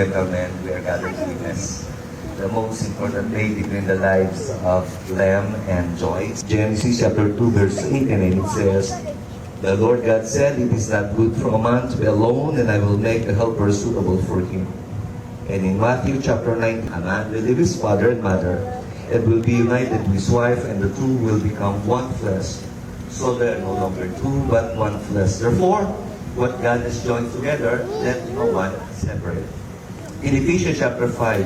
gentlemen, we are gathered to witness the most important day between the lives of Lem and Joyce. Genesis chapter 2 verse 8 and 9 it says, "The Lord God said, it is not good for a man to be alone, and I will make a helper suitable for him." And in Matthew chapter 9, a man will leave his father and mother and will be united to his wife, and the two will become one flesh. So they are no longer two, but one flesh. Therefore, what God has joined together, let no one separate. In Ephesians chapter 5,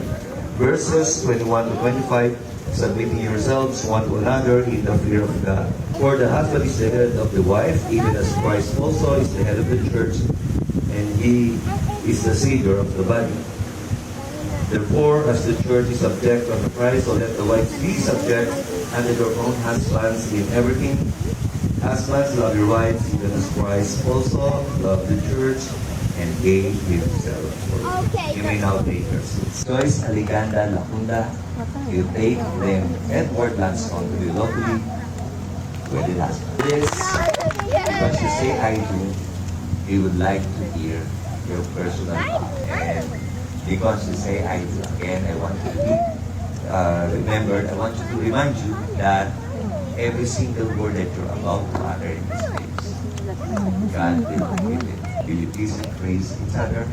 verses 21 to 25, submitting yourselves one to another in the fear of God. For the husband is the head of the wife, even as Christ also is the head of the church, and he is the Savior of the body. Therefore, as the church is subject unto Christ, so let the wives be subject unto their own husbands in everything. Husbands, love your wives, even as Christ also loved the church and gave himself for it. Okay, You may now take your seats. Joyce Alicanda Lacunda, you take them Edward Lanston to be lawfully wedded husband. This, because you say I do, we would like to hear your personal thought. And because you say I do, again, I want you to be remembered. I want you to remind you that every single word that you're about to utter in this place, God will give it. Will you please praise each other?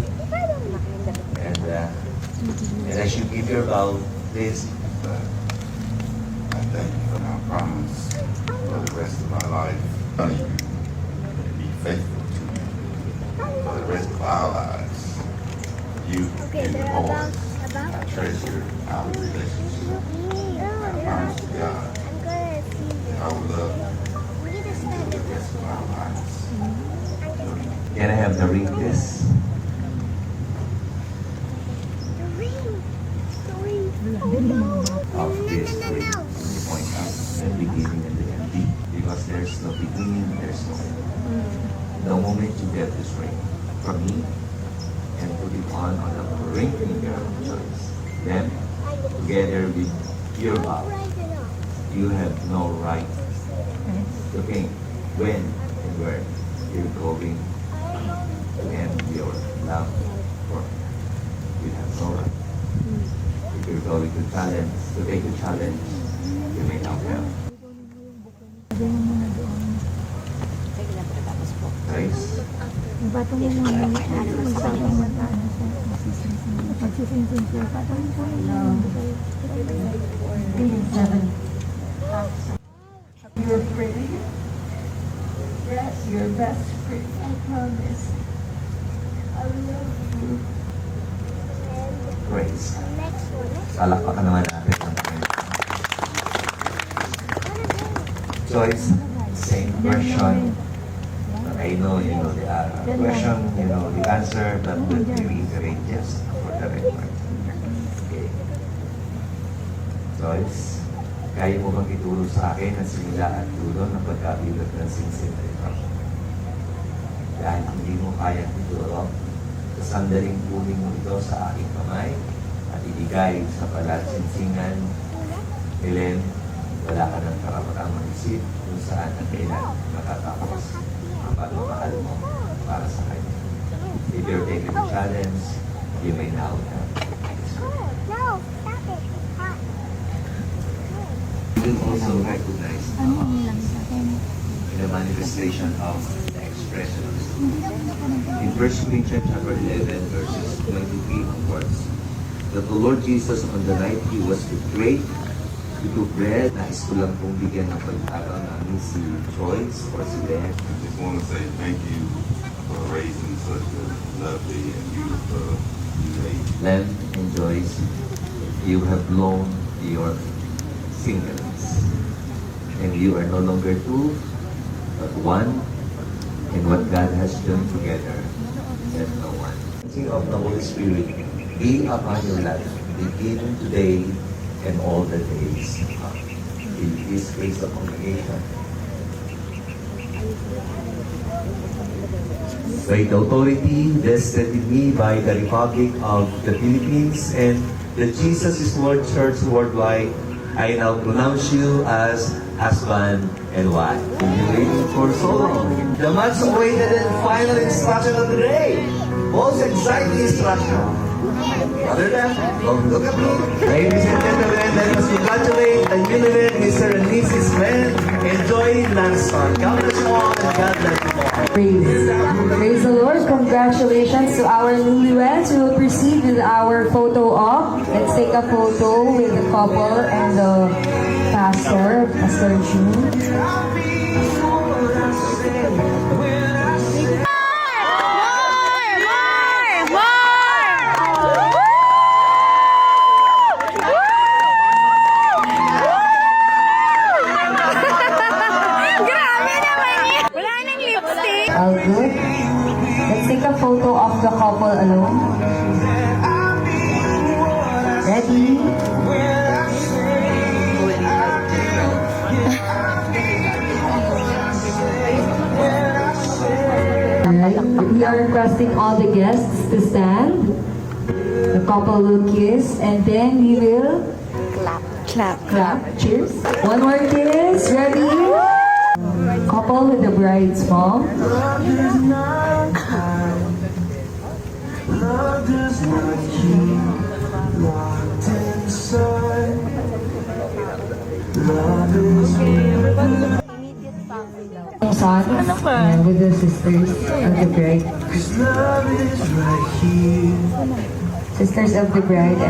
And as you give your vow, please. I thank you for my promise for the rest of my life. And be faithful to me for the rest of our lives. You Okay, and the they're Lord. about. I treasure our relationship. I promise to God I'm gonna see this. I will love you We need to for stand the up. rest of our lives. Can I have the ring, please? The ring. The ring. Oh no. Of this No, no, ring. no, no. You point out the beginning and the ending. Because there's no beginning, there's no end. The moment you get this ring from me and put it on the ring finger of choice, then together with your vow, Rise it up. you have no right to think when and where you're going to end your love for me. You have no right. If you're going to take the challenge, you may now have. Grace, Bato mo muna magsabang mata. Pagsisinsing siya. Bato mo You're pretty. Yes, you're best friend. I promise. I love you. Grace. Next one. Next Palakpakan naman natin ang Joyce, same question. But I know you know the question, you know the answer, but let me reiterate just for the record. Okay. Joyce, kaya mo bang ituro sa akin ang simula at dulo ng pagkabilat ng singsing na ito? Dahil hindi mo kaya ituro, sa sandaling kunin mo ito sa aking kamay at ibigay sa palatsingsingan, Helen, wala ka ng karapatang mag-isip kung saan at kailan matatapos ang pagmamahal mo para sa kanya. If you're taking the challenge, you may now have. No, stop it. It's hot. You will also recognize Ano lang sa akin? the manifestation of the expression of the Spirit. In 1 Corinthians chapter 11, verses 23 onwards, that the Lord Jesus, on the night He was betrayed, He took bread. Nais ko lang pong bigyan ng pag-araw namin si Joyce or si Len. I just want to say thank you for raising such a lovely and beautiful lady. Len and Joyce, you have blown your singleness. And you are no longer two, but one. And what God has done together, let no one. Of the Holy Spirit be upon your life, beginning today and all the days to come. In this case of congregation, by the authority vested in me by the Republic of the Philippines and the Jesus is Lord Church worldwide, I now pronounce you as husband and wife. You've been waiting for so long. The much awaited and final instruction of the day. Most exciting instruction. Other than, oh, look at me. Ladies and gentlemen, let us congratulate the newlywed Mr. and Mrs. Glenn and Joy Langston. God bless you all and God bless you all. Praise the Lord. Congratulations to our newlyweds. We will proceed with our photo op. Let's take a photo with the couple and the pastor, Pastor June. All good. Let's take a photo of the couple alone. Ready? Alright, we are requesting all the guests to stand. The couple will kiss and then we will clap. Cheers. One more kiss. Ready? Couple with the bride's mom. Son and with the sisters of the bride. Sisters of the bride.